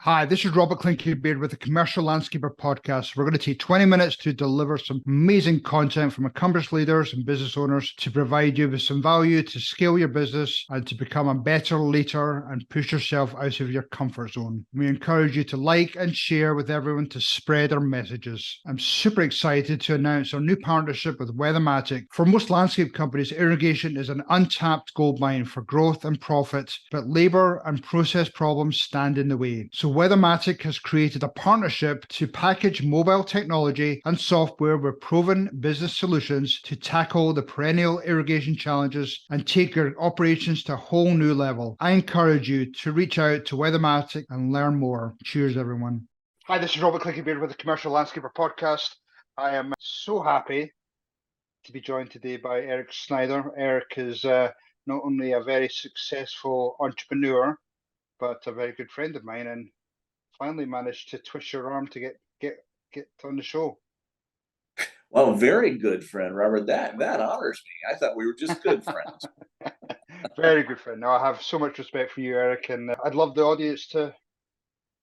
Hi, this is Robert Clinky-Beard with the Commercial Landscaper Podcast. We're going to take 20 minutes to deliver some amazing content from accomplished leaders and business owners to provide you with some value to scale your business and to become a better leader and push yourself out of your comfort zone. We encourage you to like and share with everyone to spread our messages. I'm super excited to announce our new partnership with Weathermatic. For most landscape companies, irrigation is an untapped gold mine for growth and profit, but labor and process problems stand in the way. So Weathermatic has created a partnership to package mobile technology and software with proven business solutions to tackle the perennial irrigation challenges and take your operations to a whole new level. I encourage you to reach out to Weathermatic and learn more. Cheers, everyone. Hi, this is Robert Clinky-Beard with the Commercial Landscaper Podcast. I am so happy to be joined today by Erich Schneider. Erich is not only a very successful entrepreneur, but a very good friend of mine, and finally managed to twist your arm to get on the show. Well, very good friend, Robert. That honors me. I thought we were just good friends. Very good friend. No, I have so much respect for you, Erich, and I'd love the audience to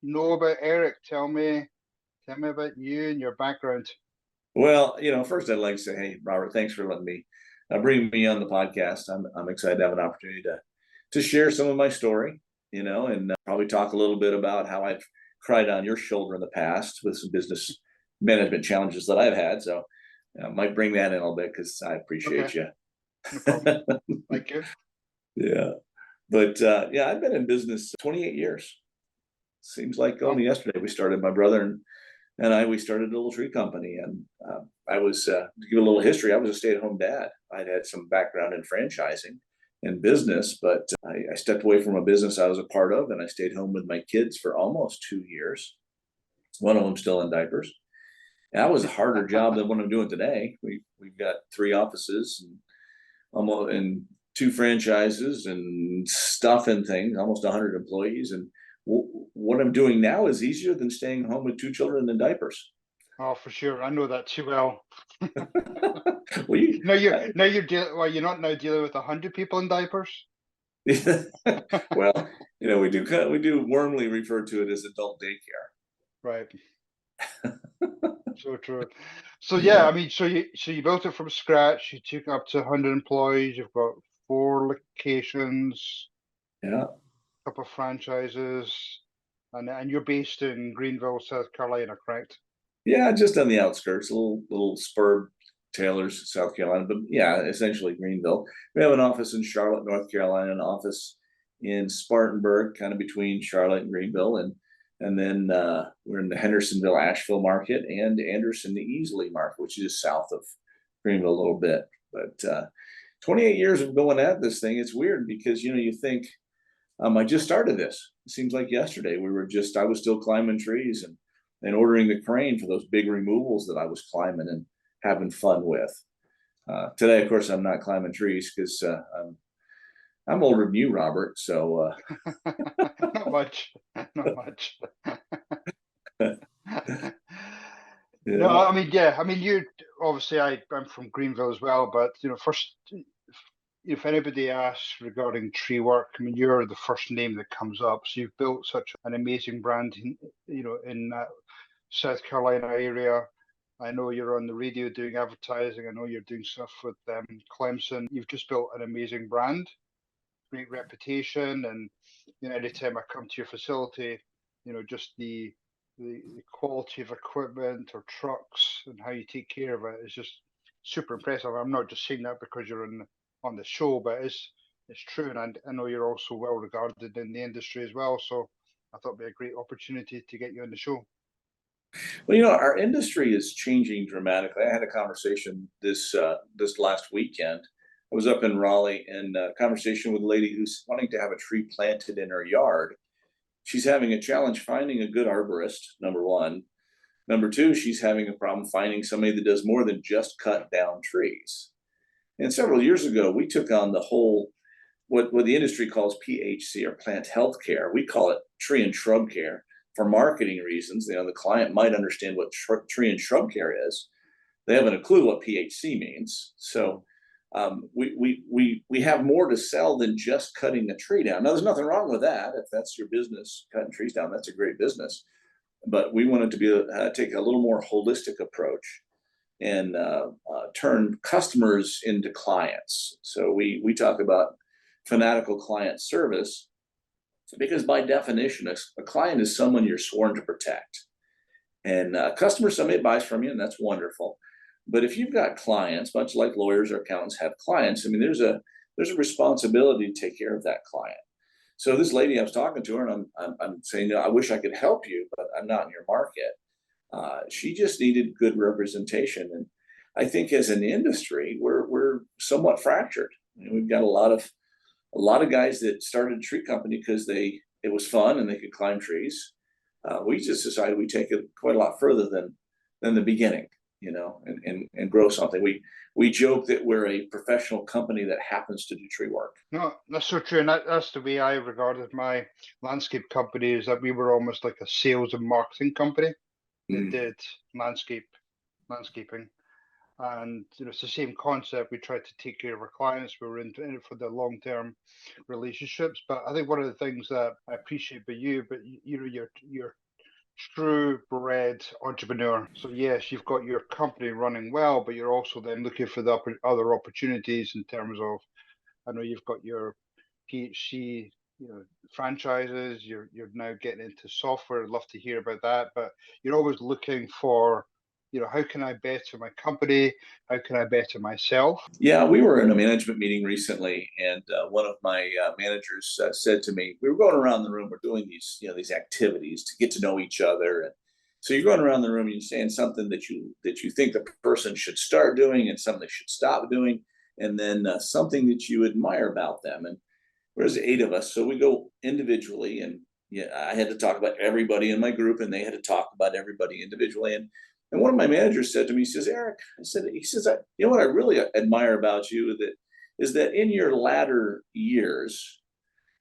know about Erich. Tell me about you and your background. Well, first I'd like to say, hey, Robert, thanks for letting me bring me on the podcast. I'm excited to have an opportunity to share some of my story, and probably talk a little bit about how I've cried on your shoulder in the past with some business management challenges that I've had. So I might bring that in a little bit because I appreciate you. No problem. Thank you. Yeah. But I've been in business 28 years. Seems like only yesterday we started. My brother and we started a little tree company. And I was, to give a little history, I was a stay-at-home dad. I'd had some background in franchising and business, but I stepped away from a business I was a part of, and I stayed home with my kids for almost 2 years. One of them still in diapers. And that was a harder job than what I'm doing today. We've got 3 offices and 2 franchises and stuff and things, almost 100 employees. And what I'm doing now is easier than staying home with 2 children in diapers. Oh, for sure. I know that too well. Well, you're not now dealing with 100 people in diapers. Well, we do warmly refer to it as adult daycare. Right. So true. So yeah, I mean, so you built it from scratch. You took up to 100 employees. You've got 4 locations. Yeah. A couple of franchises, and you're based in Greenville, South Carolina, correct? Yeah, just on the outskirts, a little spur, Taylors, South Carolina, but yeah, essentially Greenville. We have an office in Charlotte, North Carolina, an office in Spartanburg, kind of between Charlotte and Greenville, and then we're in the Hendersonville, Asheville market, and Anderson, the Easley market, which is south of Greenville a little bit. But 28 years of going at this thing, it's weird because you think I just started this. It seems like yesterday. I was still climbing trees and ordering the crane for those big removals that I was climbing and having fun with. Today, of course, I'm not climbing trees because I'm older than you, Robert. So not much. Yeah. No, I mean, you obviously. I'm from Greenville as well, but first, if anybody asks regarding tree work, I mean, you're the first name that comes up. So you've built such an amazing brand, in that South Carolina area. I know you're on the radio doing advertising. I know you're doing stuff with Clemson. You've just built an amazing brand, great reputation, and anytime I come to your facility, just the quality of equipment or trucks and how you take care of it is just super impressive. I'm not just saying that because you're on the show, but it's true, and I know you're also well regarded in the industry as well. So I thought it'd be a great opportunity to get you on the show. Well, our industry is changing dramatically. I had a conversation this last weekend. I was up in Raleigh, and a conversation with a lady who's wanting to have a tree planted in her yard. She's having a challenge finding a good arborist, number one. Number two, she's having a problem finding somebody that does more than just cut down trees. And several years ago, we took on the whole, what the industry calls PHC, or plant health care. We call it tree and shrub care for marketing reasons. The client might understand what tree and shrub care is. They haven't a clue what PHC means. So we have more to sell than just cutting a tree down. Now, there's nothing wrong with that. If that's your business, cutting trees down, that's a great business. But we wanted to be take a little more holistic approach and turn customers into clients. So we talk about fanatical client service, because by definition, a client is someone you're sworn to protect. And customer, somebody buys from you, and that's wonderful. But if you've got clients, much like lawyers or accountants have clients, I mean, there's a responsibility to take care of that client. So this lady, I was talking to her, and I'm saying, I wish I could help you, but I'm not in your market. She just needed good representation, and I think as an industry, we're somewhat fractured. We've got a lot of guys that started a tree company because it was fun and they could climb trees. We just decided we take it quite a lot further than the beginning, and grow something. We joke that we're a professional company that happens to do tree work. No, that's so true. And that's the way I regarded my landscape company, is that we were almost like a sales and marketing company that did landscaping. And it's the same concept. We try to take care of our clients. We're in it for the long-term relationships. But I think one of the things that I appreciate about you, but you're true bred entrepreneur. So yes, you've got your company running well, but you're also then looking for the other opportunities in terms of, I know you've got your PhD, franchises. You're now getting into software. I'd love to hear about that. But you're always looking for, how can I better my company? How can I better myself? Yeah, we were in a management meeting recently, and one of my managers said to me, we were going around the room, we're doing these activities to get to know each other. And so you're going around the room and you're saying something that you think the person should start doing and something they should stop doing, and then something that you admire about them. And there's 8 of us, so we go individually, and I had to talk about everybody in my group, and they had to talk about everybody individually. And one of my managers said to me, he says, Eric, he says, what I really admire about you is that in your latter years,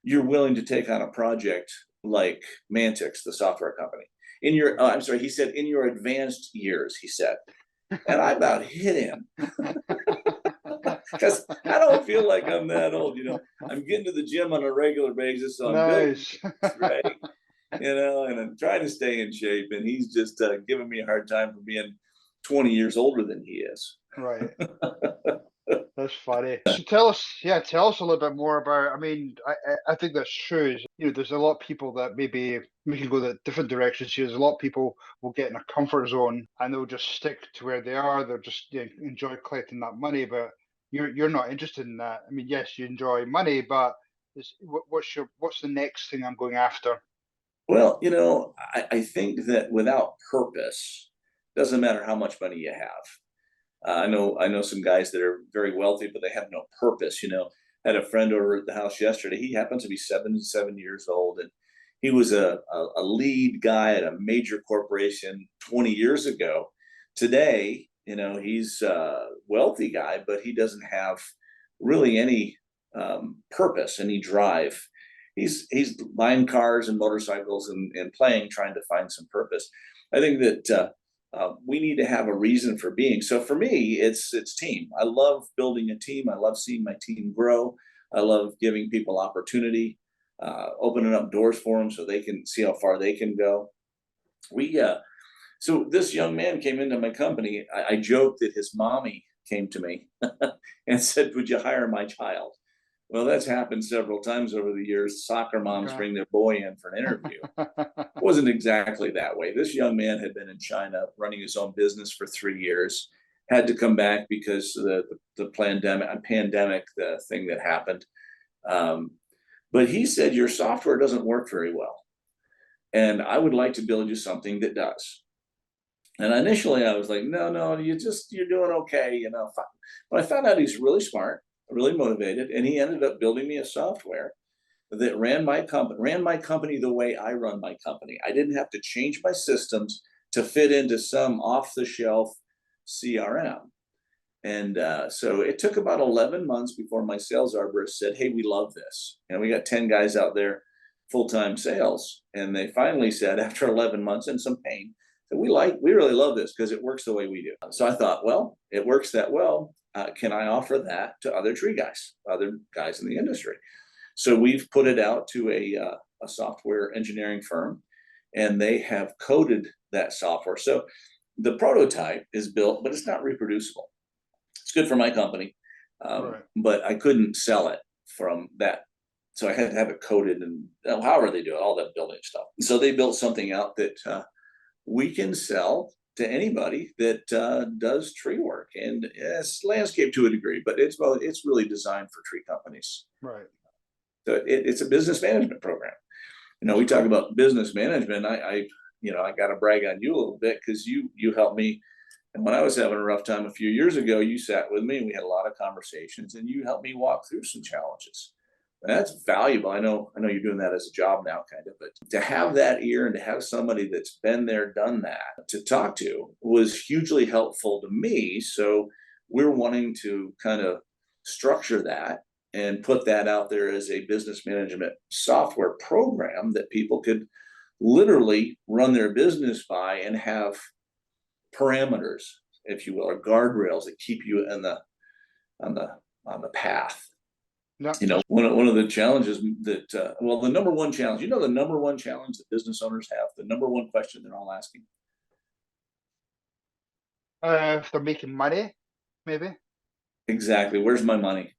you're willing to take on a project like Mantix, the software company. He said, in your advanced years, he said. And I about hit him. Because I don't feel like I'm that old, I'm getting to the gym on a regular basis, so I'm nice. Right. And I'm trying to stay in shape, and he's just giving me a hard time for being 20 years older than he is. Right. That's funny. So tell us a little bit more about, I think that's true. There's a lot of people that maybe we can go the different directions here. There's a lot of people will get in a comfort zone and they'll just stick to where they are. They'll just enjoy collecting that money, but you're not interested in that. Yes, you enjoy money, but what's the next thing I'm going after? Well, I think that without purpose, doesn't matter how much money you have. I know some guys that are very wealthy, but they have no purpose. I had a friend over at the house yesterday. He happens to be 77 years old, and he was a lead guy at a major corporation 20 years ago. Today, he's a wealthy guy, but he doesn't have really any purpose, any drive. He's buying cars and motorcycles and playing, trying to find some purpose. I think that we need to have a reason for being. So for me, it's team. I love building a team. I love seeing my team grow. I love giving people opportunity, opening up doors for them so they can see how far they can go. So this young man came into my company. I joked that his mommy came to me and said, "Would you hire my child?" Well, that's happened several times over the years. Soccer moms bring their boy in for an interview. It wasn't exactly that way. This young man had been in China running his own business for 3 years, had to come back because of the pandemic, the thing that happened. But he said, your software doesn't work very well, and I would like to build you something that does. And initially I was like, no, you're doing okay. But I found out he's really smart, really motivated, and he ended up building me a software that ran my company the way I run my company. I didn't have to change my systems to fit into some off-the-shelf CRM. And so it took about 11 months before my sales arborist said, "Hey, we love this." And we got 10 guys out there, full-time sales. And they finally said, after 11 months and some pain, that we really love this because it works the way we do. So I thought, well, it works that well. can I offer that to other tree guys, other guys in the industry? So we've put it out to a software engineering firm, and they have coded that software. So the prototype is built, but it's not reproducible. It's good for my company, Right. but I couldn't sell it from that. So I had to have it coded, and however they do it, all that building stuff. So they built something out that we can sell to anybody that does tree work, and it's landscape to a degree, but it's really designed for tree companies. Right. So it's a business management program. We talk about business management. I got to brag on you a little bit, because you helped me. And when I was having a rough time a few years ago, you sat with me and we had a lot of conversations, and you helped me walk through some challenges. And that's valuable. I know you're doing that as a job now, kind of, but to have that ear and to have somebody that's been there, done that, to talk to was hugely helpful to me. So we're wanting to kind of structure that and put that out there as a business management software program that people could literally run their business by and have parameters, if you will, or guardrails that keep you on the path. Yeah. One of the challenges that the number one challenge, the number one challenge that business owners have, the number one question they're all asking. If they're making money, maybe. Exactly. Where's my money?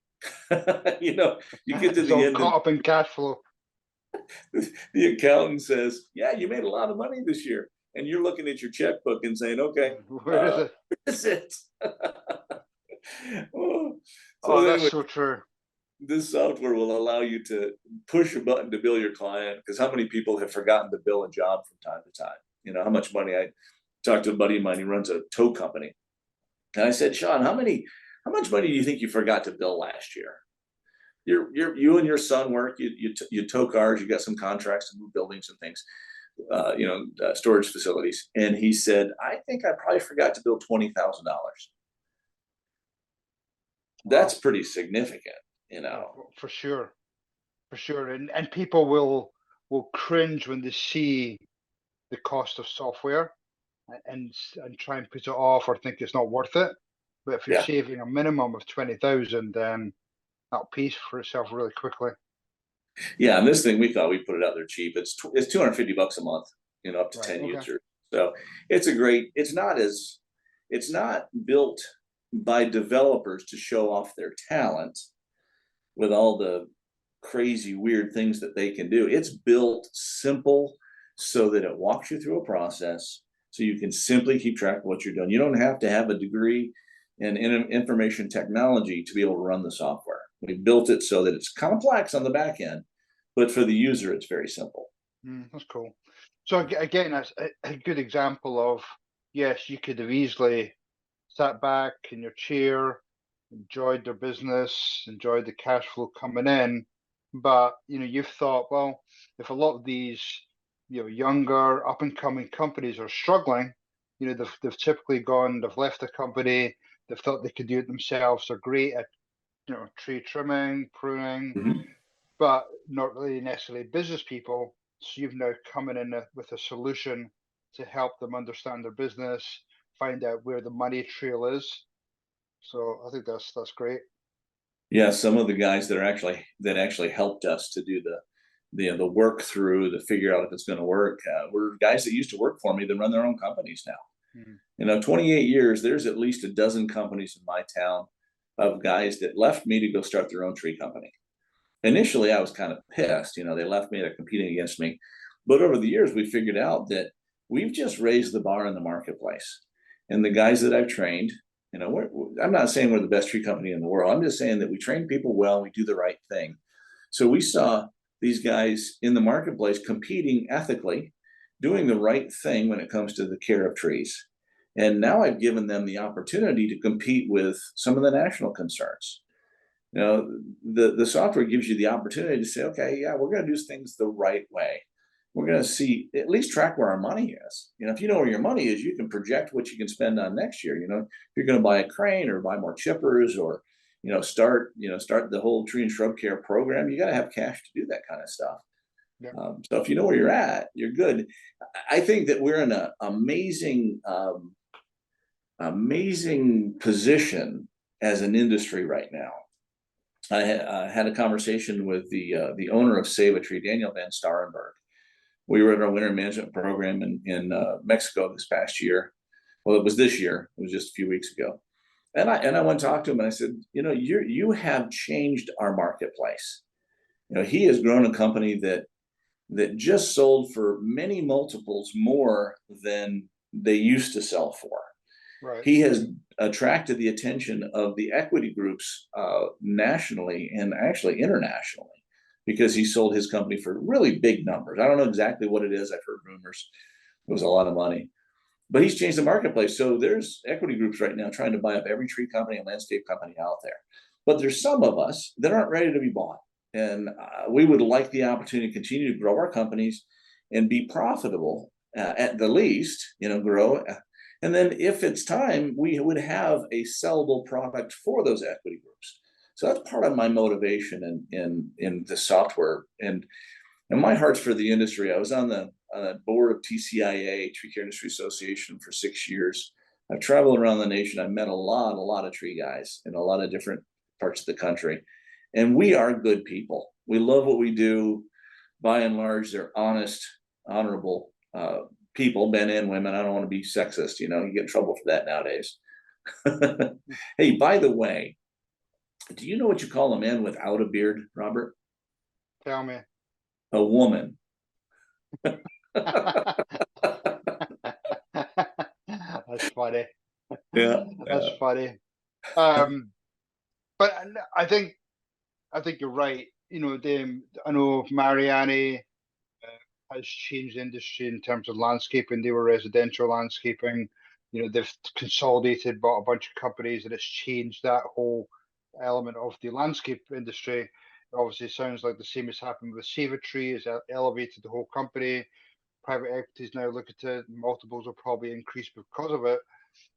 You get to It's the all end caught up in cash flow. the accountant says, yeah, you made a lot of money this year. And you're looking at your checkbook and saying, okay, Where is it? where is it? Oh, anyway, that's so true. this software will allow you to push a button to bill your client, because how many people have forgotten to bill a job from time to time? How much money. I talked to a buddy of mine, he runs a tow company. And I said, Sean, how much money do you think you forgot to bill last year? You and your son work, you tow cars, you got some contracts to move buildings and things, storage facilities. And he said, I think I probably forgot to bill $20,000. That's pretty significant, For sure. And people will cringe when they see the cost of software and try and put it off or think it's not worth it. But if you're saving a minimum of 20,000, then that'll pay for itself really quickly. Yeah, and this thing, we thought we put it out there cheap. It's $250 a month, up to 10 users. So it's not built by developers to show off their talent with all the crazy weird things that they can do. It's built simple so that it walks you through a process, so you can simply keep track of what you're doing. You don't have to have a degree in information technology to be able to run the software. We built it so that it's complex on the back end, but for the user, it's very simple. That's cool. So again, that's a good example of, yes, you could have easily sat back in your chair, enjoyed their business, enjoyed the cash flow coming in, but you've thought, well, if a lot of these younger up and coming companies are struggling, they've typically they've left the company, they've thought they could do it themselves, they're great at tree trimming, pruning, but not really necessarily business people. So you've now coming in with a solution to help them understand their business, find out where the money trail is. So I think that's great. Yeah, some of the guys that actually helped us to do the work through to figure out if it's going to work were guys that used to work for me that run their own companies now. 28 years, there's at least a dozen companies in my town of guys that left me to go start their own tree company. Initially, I was kind of pissed. They left me, they're competing against me. But over the years, we figured out that we've just raised the bar in the marketplace. And the guys that I've trained, I'm not saying we're the best tree company in the world. I'm just saying that we train people well, we do the right thing. So we saw these guys in the marketplace competing ethically, doing the right thing when it comes to the care of trees. And now I've given them the opportunity to compete with some of the national concerns. The software gives you the opportunity to say, okay, yeah, we're going to do things the right way. We're going to at least track where our money is. If you know where your money is, you can project what you can spend on next year. If you're going to buy a crane or buy more chippers or, start the whole tree and shrub care program, you got to have cash to do that kind of stuff. Yeah. So if you know where you're at, you're good. I think that we're in an amazing position as an industry right now. I had a conversation with the owner of Save a Tree, Daniel Van Starenberg. We were at our winter management program in Mexico this past year. Well, it was this year. It was just a few weeks ago. And I went to talk to him and I said, you have changed our marketplace. He has grown a company that just sold for many multiples more than they used to sell for. Right. He has attracted the attention of the equity groups nationally and actually internationally, because he sold his company for really big numbers. I don't know exactly what it is. I've heard rumors. It was a lot of money. But he's changed the marketplace. So there's equity groups right now trying to buy up every tree company and landscape company out there. But there's some of us that aren't ready to be bought. And we would like the opportunity to continue to grow our companies and be profitable at the least, grow. And then if it's time, we would have a sellable product for those equity groups. So that's part of my motivation in the software. And my heart's for the industry. I was on the board of TCIA, Tree Care Industry Association, for 6 years. I've traveled around the nation. I've met a lot of tree guys in a lot of different parts of the country. And we are good people. We love what we do. By and large, they're honest, honorable people, men and women. I don't want to be sexist. You get in trouble for that nowadays. Hey, by the way, do you know what you call a man without a beard, Robert? Tell me. A woman. That's funny. Yeah, That's funny. But I think you're right. I know Mariani has changed the industry in terms of landscaping. They were residential landscaping. They've consolidated, bought a bunch of companies, and it's changed that whole element of the landscape industry. It obviously sounds like the same has happened with Save a Tree. It's elevated the whole company. Private equities now look at it. Multiples will probably increase because of it.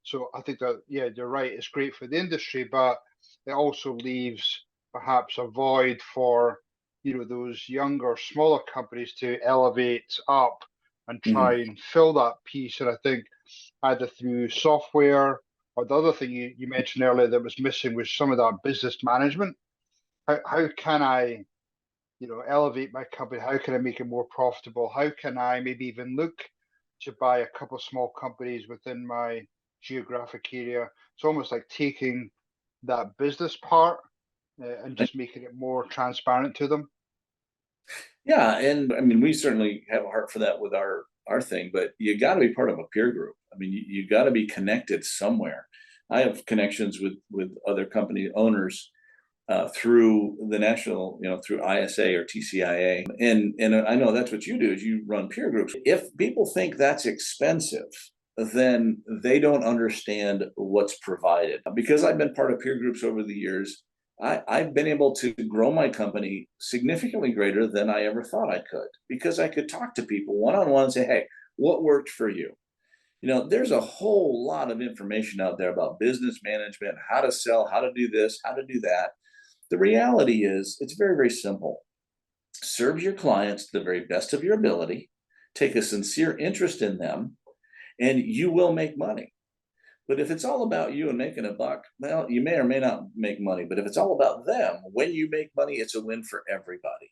So I think that, yeah, you're right. It's great for the industry, but it also leaves perhaps a void for, those younger, smaller companies to elevate up and try and fill that piece. And I think either through software or the other thing you mentioned earlier that was missing was some of that business management. How can I, elevate my company? How can I make it more profitable? How can I maybe even look to buy a couple of small companies within my geographic area? It's almost like taking that business part and just making it more transparent to them. Yeah, and I mean, we certainly have a heart for that with our thing, but you got to be part of a peer group. I mean, you got to be connected somewhere. I have connections with other company owners through the national, through ISA or TCIA, and I know that's what you do, is you run peer groups. If people think that's expensive, then they don't understand what's provided. Because I've been part of peer groups over the years, I've been able to grow my company significantly greater than I ever thought I could, because I could talk to people one-on-one and say, hey, what worked for you? There's a whole lot of information out there about business management, how to sell, how to do this, how to do that. The reality is it's very, very simple. Serve your clients to the very best of your ability, take a sincere interest in them, and you will make money. But if it's all about you and making a buck, well, you may or may not make money. But if it's all about them, when you make money, it's a win for everybody.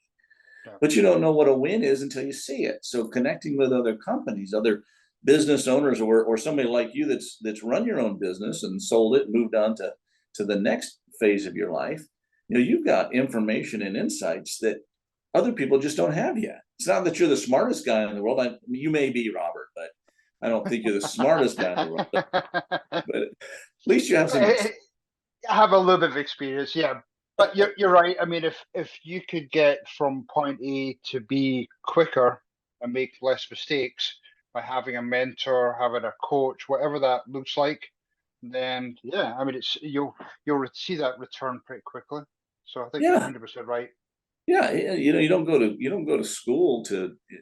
Yeah. But you don't know what a win is until you see it. So connecting with other companies, other business owners, or somebody like you that's run your own business and sold it, moved on to the next phase of your life, you've got information and insights that other people just don't have yet. It's not that you're the smartest guy in the world. You may be, Robert, but I don't think you're the smartest guy in the world. But at least you have some. I have a little bit of experience, yeah. But you're right. I mean, if you could get from point A to B quicker and make less mistakes by having a mentor, having a coach, whatever that looks like, then yeah, I mean, you'll see that return pretty quickly. So I think you're Yeah. 100% right. Yeah, you don't go to school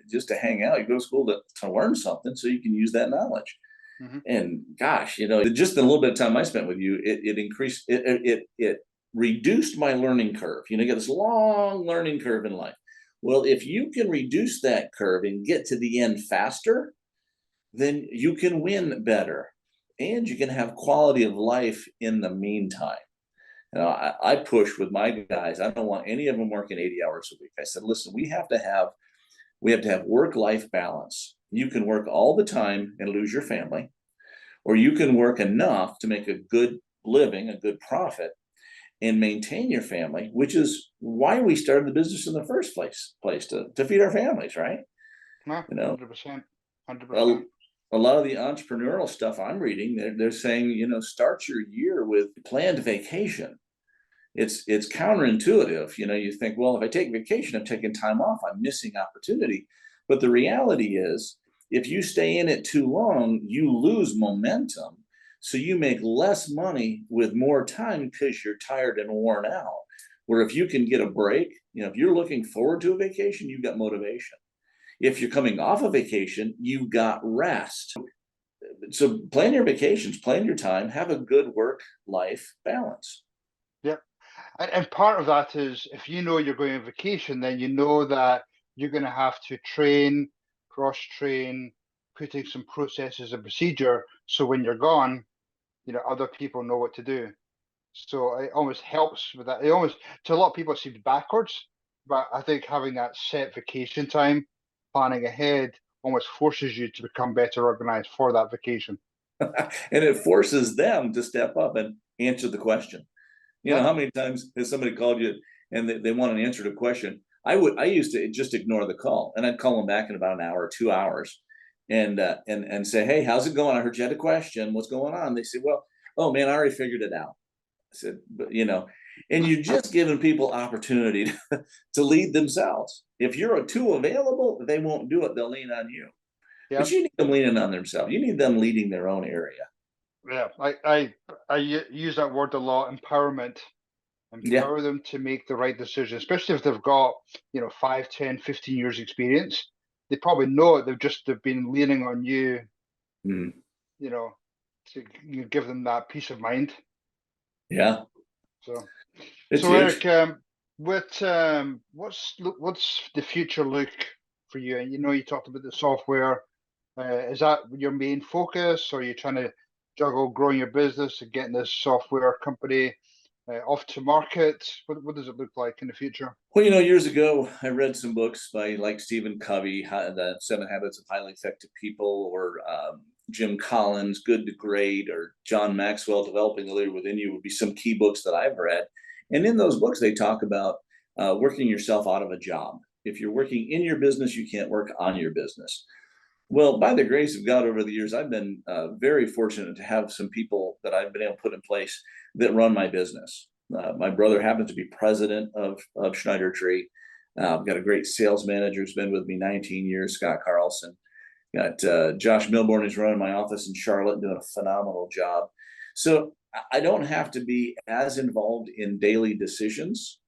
just to hang out. You go to school to learn something so you can use that knowledge. Mm-hmm. And gosh, just a little bit of time I spent with you, it increased it reduced my learning curve. You get this long learning curve in life. Well, if you can reduce that curve and get to the end faster, then you can win better, and you can have quality of life in the meantime. You know, I push with my guys. I don't want any of them working 80 hours a week. I said, listen, we have to have work-life balance. You can work all the time and lose your family, or you can work enough to make a good living, a good profit, and maintain your family, which is why we started the business in the first place to feed our families, right? No, You know, 100%. a, 100%. a lot of the entrepreneurial stuff I'm reading, they're saying, you know, start your year with planned vacation. It's counterintuitive. You know, you think, well, if I take vacation, I'm taking time off, I'm missing opportunity. But the reality is, if you stay in it too long, you lose momentum. So you make less money with more time because you're tired and worn out. Where if you can get a break, you know, if you're looking forward to a vacation, you've got motivation. If you're coming off a vacation, you've got rest. So plan your vacations, plan your time, have a good work-life balance. Yep. And part of that is if you know you're going on vacation, then you know that you're going to have to train, cross-train, putting some processes and procedure. So when you're gone, you know, other people know what to do. So it almost helps with that. It almost, to a lot of people, it seems backwards, but I think having that set vacation time, planning ahead, almost forces you to become better organized for that vacation. And it forces them to step up and answer the question. You know, Yeah. how many times has somebody called you and they want an answer to a question? I used to just ignore the call, and I'd call them back in about an hour or 2 hours, and say, hey, how's it going? I heard you had a question. What's going on? They say, well, oh man, I already figured it out. I said, but you know, and you're just giving people opportunity to lead themselves. If you're too available, they won't do it. They'll lean on you. Yeah. But you need them leaning on themselves. You need them leading their own area. Yeah. I use that word a lot, empowerment. Yeah. Empower them to make the right decision, especially if they've got, you know, 5, 10, 15 years experience. They probably know it. They've been leaning on you, Mm. you know, to give them that peace of mind. Yeah. So, It's so huge. Eric, what's the future look for you? And you know, you talked about the software. Is that your main focus, or are you trying to juggle growing your business and getting this software company off to market? What does it look like in the future? Well, you know, years ago, I read some books by like Stephen Covey, The 7 Habits of Highly Effective People, or Jim Collins, Good to Great, or John Maxwell, Developing the Leader Within You would be some key books that I've read. And in those books, they talk about working yourself out of a job. If you're working in your business, you can't work on your business. Well, by the grace of God, over the years, I've been very fortunate to have some people that I've been able to put in place that run my business. My brother happens to be president of Schneider Tree. I've got a great sales manager who's been with me 19 years, Scott Carlson. Got Josh Milborn, who's running my office in Charlotte, doing a phenomenal job. So I don't have to be as involved in daily decisions.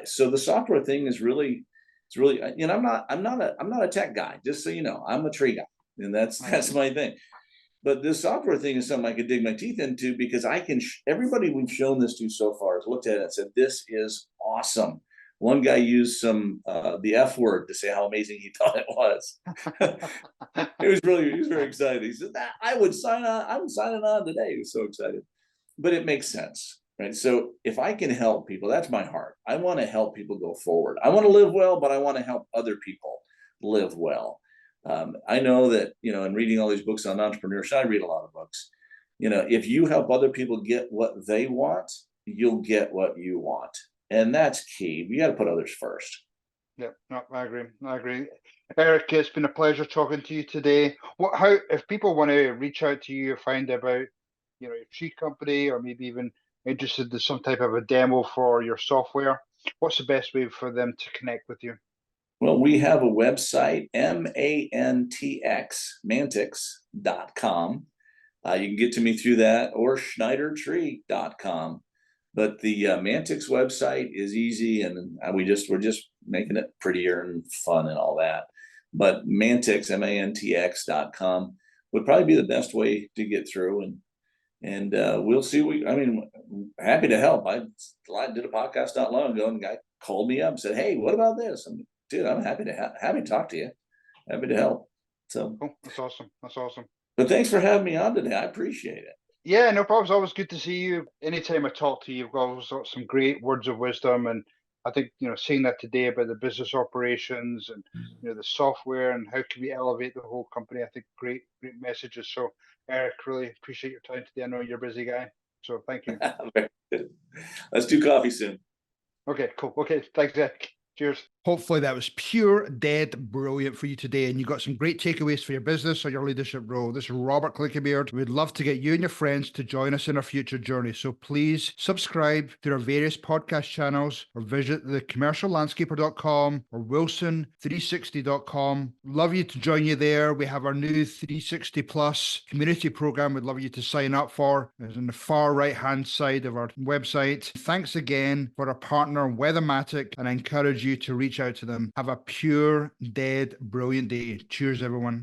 So the software thing is really, it's really, you know, I'm not a tech guy. Just so you know, I'm a tree guy, and Right. that's my thing. But this software thing is something I could dig my teeth into, because I can. Everybody we've shown this to so far has looked at it and said, "This is awesome." One guy used the F word to say how amazing he thought it was. He was very excited. He said, that I would sign on. I'm signing on today. He was so excited. But it makes sense, right? So if I can help people, that's my heart. I want to help people go forward. I want to live well, but I want to help other people live well. I know that, you know, in reading all these books on entrepreneurship, I read a lot of books. You know, if you help other people get what they want, you'll get what you want. And that's key. You got to put others first. Yeah, no, I agree. I agree. Eric, it's been a pleasure talking to you today. How, if people want to reach out to you or find about, you know, your tree company, or maybe even interested in some type of a demo for your software, what's the best way for them to connect with you? Well, we have a website, mantix.com. You can get to me through that, or schneidertree.com. But the Mantix website is easy, and we're just making it prettier and fun and all that. But Mantix, mantx.com, would probably be the best way to get through, and we'll see. I mean, happy to help. I did a podcast not long ago, and the guy called me up and said, "Hey, what about this?" Dude, I'm happy to talk to you. Happy to help. So, Oh, that's awesome. That's awesome. but thanks for having me on today. I appreciate it. Yeah, no problem. It's always good to see you. Anytime I talk to you, you've always got some great words of wisdom. And I think, seeing that today about the business operations and, the software and how can we elevate the whole company, I think great, great messages. So, Eric, really appreciate your time today. I know you're a busy guy. So thank you. Very good. Let's do coffee soon. Okay, cool. Okay, thanks, Eric. Cheers. Hopefully that was pure, dead brilliant for you today, and you got some great takeaways for your business or your leadership role. This is Robert Clickybeard. We'd love to get you and your friends to join us in our future journey. So please subscribe to our various podcast channels or visit thecommerciallandscaper.com or wilson360.com. Love you to join you there. We have our new 360 Plus community program we'd love you to sign up for. It's on the far right-hand side of our website. Thanks again for our partner, Weathermatic, and I encourage you to reach out to them. Have a pure, dead, brilliant day. Cheers, everyone.